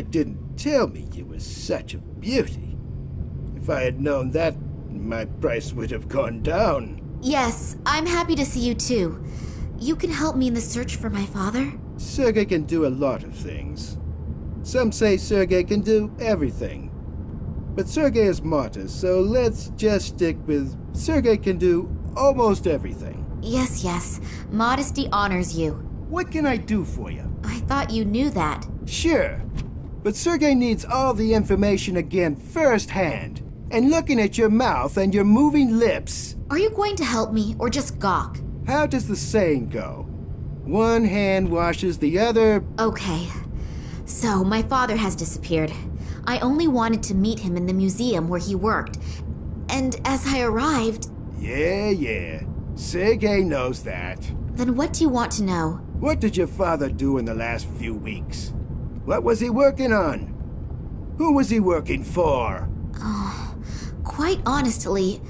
didn't tell me you were such a beauty. If I had known that, my price would have gone down. Yes, I'm happy to see you too. You can help me in the search for my father? Sergei can do a lot of things. Some say Sergei can do everything. But Sergei is martyr, so let's just stick with Sergei can do almost everything. Yes. Modesty honors you. What can I do for you? I thought you knew that. Sure. But Sergei needs all the information again firsthand. And looking at your mouth and your moving lips. Are you going to help me or just gawk? How does the saying go? One hand washes the other. Okay. So, my father has disappeared. I only wanted to meet him in the museum where he worked. And as I arrived... Yeah. Sergei knows that. Then what do you want to know? What did your father do in the last few weeks? What was he working on? Who was he working for? Quite honestly,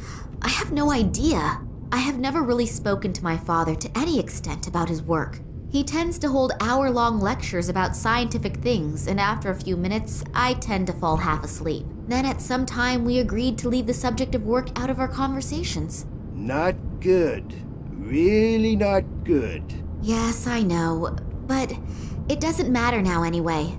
I have no idea. I have never really spoken to my father to any extent about his work. He tends to hold hour-long lectures about scientific things, and after a few minutes, I tend to fall half asleep. Then at some time, we agreed to leave the subject of work out of our conversations. Not good. Really not good. Yes, I know, but it doesn't matter now anyway.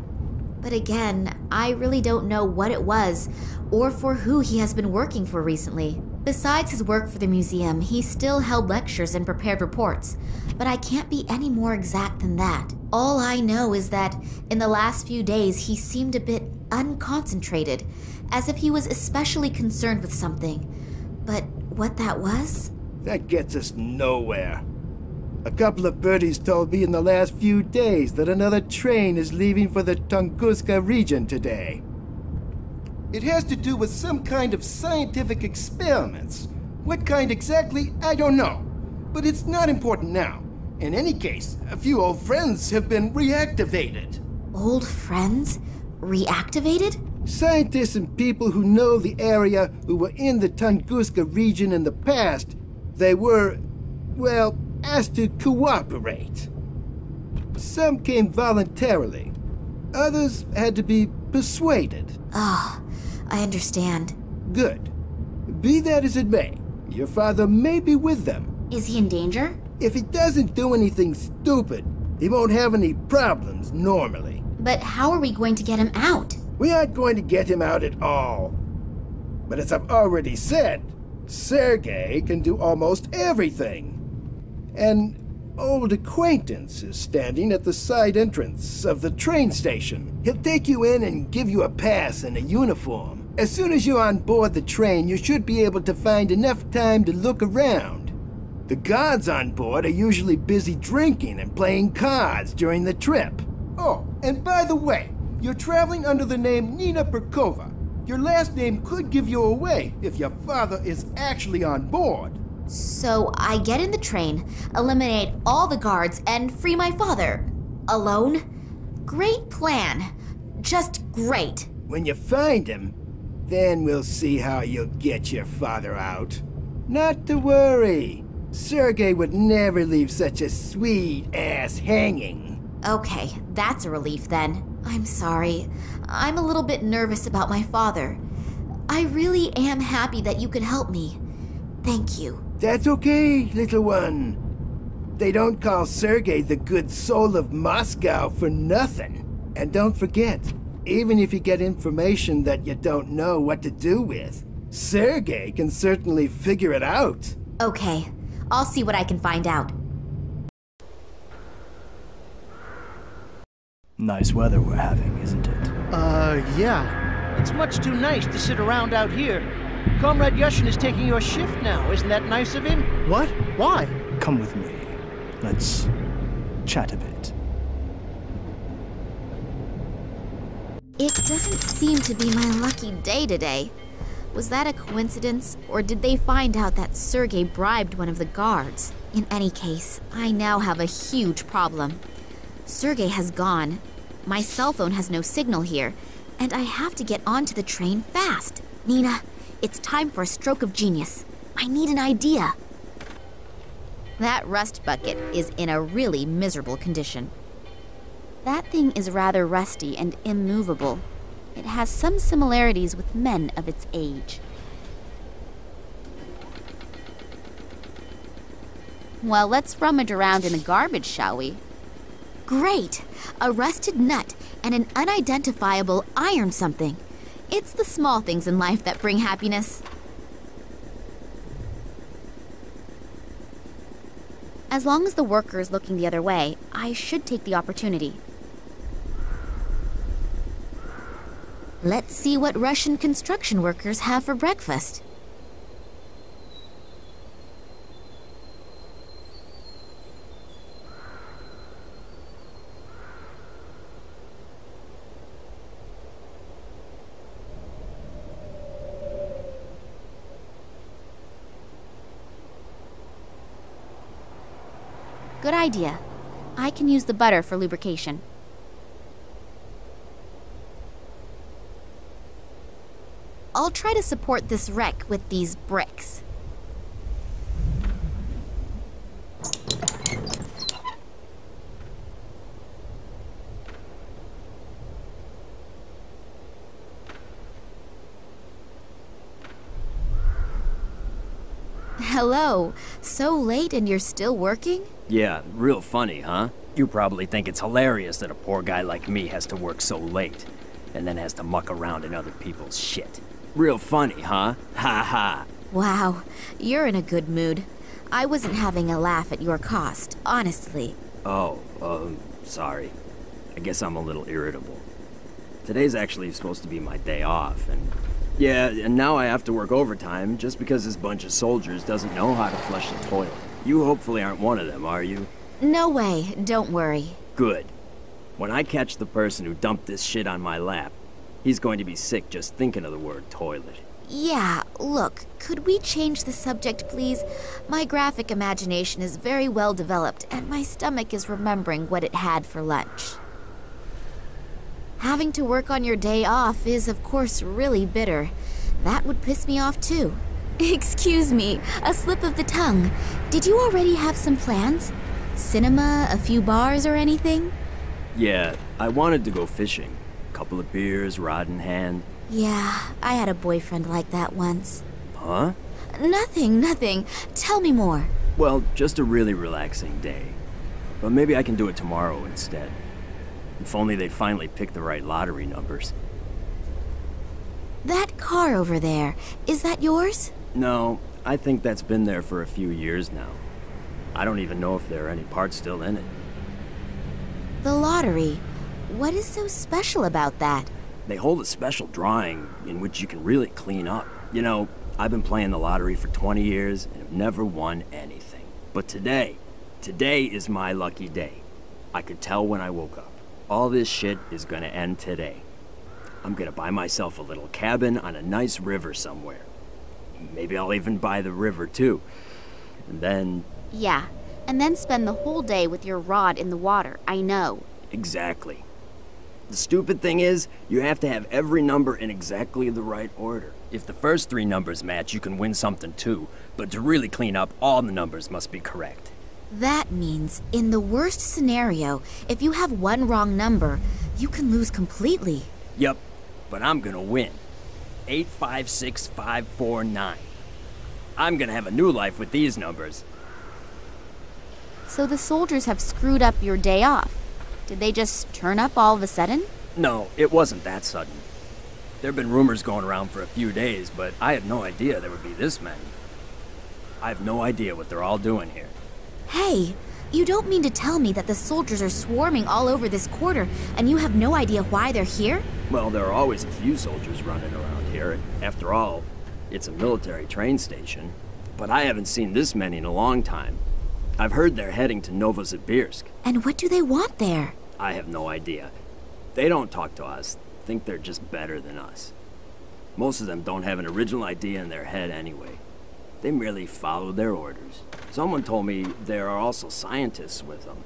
But again, I really don't know what it was, or for who he has been working for recently. Besides his work for the museum, he still held lectures and prepared reports, but I can't be any more exact than that. All I know is that in the last few days he seemed a bit unconcentrated, as if he was especially concerned with something. But what that was? That gets us nowhere. A couple of birdies told me in the last few days that another train is leaving for the Tunguska region today. It has to do with some kind of scientific experiments. What kind exactly, I don't know. But it's not important now. In any case, a few old friends have been reactivated. Old friends? Reactivated? Scientists and people who know the area who were in the Tunguska region in the past, they were, well, asked to cooperate. Some came voluntarily. Others had to be persuaded. Oh, I understand. Good. Be that as it may, your father may be with them. Is he in danger? If he doesn't do anything stupid, he won't have any problems normally. But how are we going to get him out? We aren't going to get him out at all. But as I've already said, Sergei can do almost everything. An old acquaintance is standing at the side entrance of the train station. He'll take you in and give you a pass and a uniform. As soon as you're on board the train, you should be able to find enough time to look around. The guards on board are usually busy drinking and playing cards during the trip. Oh, and by the way, you're traveling under the name Nina Perkova. Your last name could give you away if your father is actually on board. So I get in the train, eliminate all the guards, and free my father. Alone? Great plan. Just great. When you find him, then we'll see how you'll get your father out. Not to worry. Sergei would never leave such a sweet ass hanging. Okay, that's a relief then. I'm sorry. I'm a little bit nervous about my father. I really am happy that you could help me. Thank you. That's okay, little one. They don't call Sergei the good soul of Moscow for nothing. And don't forget, even if you get information that you don't know what to do with, Sergei can certainly figure it out. Okay, I'll see what I can find out. Nice weather we're having, isn't it? Yeah. It's much too nice to sit around out here. Comrade Yushin is taking your shift now. Isn't that nice of him? What? Why? Come with me. Let's chat a bit. It doesn't seem to be my lucky day today. Was that a coincidence, or did they find out that Sergei bribed one of the guards? In any case, I now have a huge problem. Sergei has gone. My cell phone has no signal here, and I have to get onto the train fast. Nina, it's time for a stroke of genius. I need an idea. That rust bucket is in a really miserable condition. That thing is rather rusty and immovable. It has some similarities with men of its age. Well, let's rummage around in the garbage, shall we? Great! A rusted nut and an unidentifiable iron something. It's the small things in life that bring happiness. As long as the worker is looking the other way, I should take the opportunity. Let's see what Russian construction workers have for breakfast. Good idea. I can use the butter for lubrication. I'll try to support this wreck with these bricks. Hello. So late and you're still working? Yeah, real funny, huh? You probably think it's hilarious that a poor guy like me has to work so late, and then has to muck around in other people's shit. Real funny, huh? Ha ha. Wow, you're in a good mood. I wasn't having a laugh at your cost, honestly. Oh, sorry. I guess I'm a little irritable. Today's actually supposed to be my day off, and now I have to work overtime just because this bunch of soldiers doesn't know how to flush the toilet. You hopefully aren't one of them, are you? No way, don't worry. Good. When I catch the person who dumped this shit on my lap, he's going to be sick just thinking of the word toilet. Yeah, look, could we change the subject, please? My graphic imagination is very well developed, and my stomach is remembering what it had for lunch. Having to work on your day off is, of course, really bitter. That would piss me off, too. Excuse me, a slip of the tongue. Did you already have some plans? Cinema, a few bars, or anything? Yeah, I wanted to go fishing. Couple of beers, rod in hand. Yeah, I had a boyfriend like that once. Huh? Nothing. Tell me more. Well, just a really relaxing day. But maybe I can do it tomorrow instead. If only they finally picked the right lottery numbers. That car over there, is that yours? No, I think that's been there for a few years now. I don't even know if there are any parts still in it. The lottery. What is so special about that? They hold a special drawing in which you can really clean up. You know, I've been playing the lottery for 20 years and have never won anything. But today is my lucky day. I could tell when I woke up. All this shit is gonna end today. I'm gonna buy myself a little cabin on a nice river somewhere. Maybe I'll even buy the river too. And then... Yeah, and then spend the whole day with your rod in the water, I know. Exactly. The stupid thing is, you have to have every number in exactly the right order. If the first 3 numbers match, you can win something too. But to really clean up, all the numbers must be correct. That means, in the worst scenario, if you have one wrong number, you can lose completely. Yep, but I'm gonna win. 856549. I'm gonna have a new life with these numbers. So the soldiers have screwed up your day off. Did they just turn up all of a sudden? No, it wasn't that sudden. There have been rumors going around for a few days, but I had no idea there would be this many. I have no idea what they're all doing here. Hey, you don't mean to tell me that the soldiers are swarming all over this quarter and you have no idea why they're here? Well, there are always a few soldiers running around here, and after all, it's a military train station. But I haven't seen this many in a long time. I've heard they're heading to Novosibirsk. And what do they want there? I have no idea. They don't talk to us, think they're just better than us. Most of them don't have an original idea in their head anyway. They merely follow their orders. Someone told me there are also scientists with them.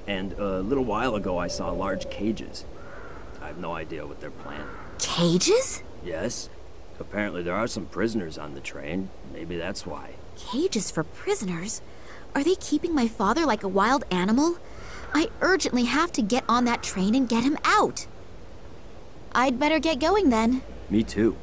And a little while ago I saw large cages. I have no idea what they're planning. Cages? Yes. Apparently there are some prisoners on the train. Maybe that's why. Cages for prisoners? Are they keeping my father like a wild animal? I urgently have to get on that train and get him out. I'd better get going then. Me too.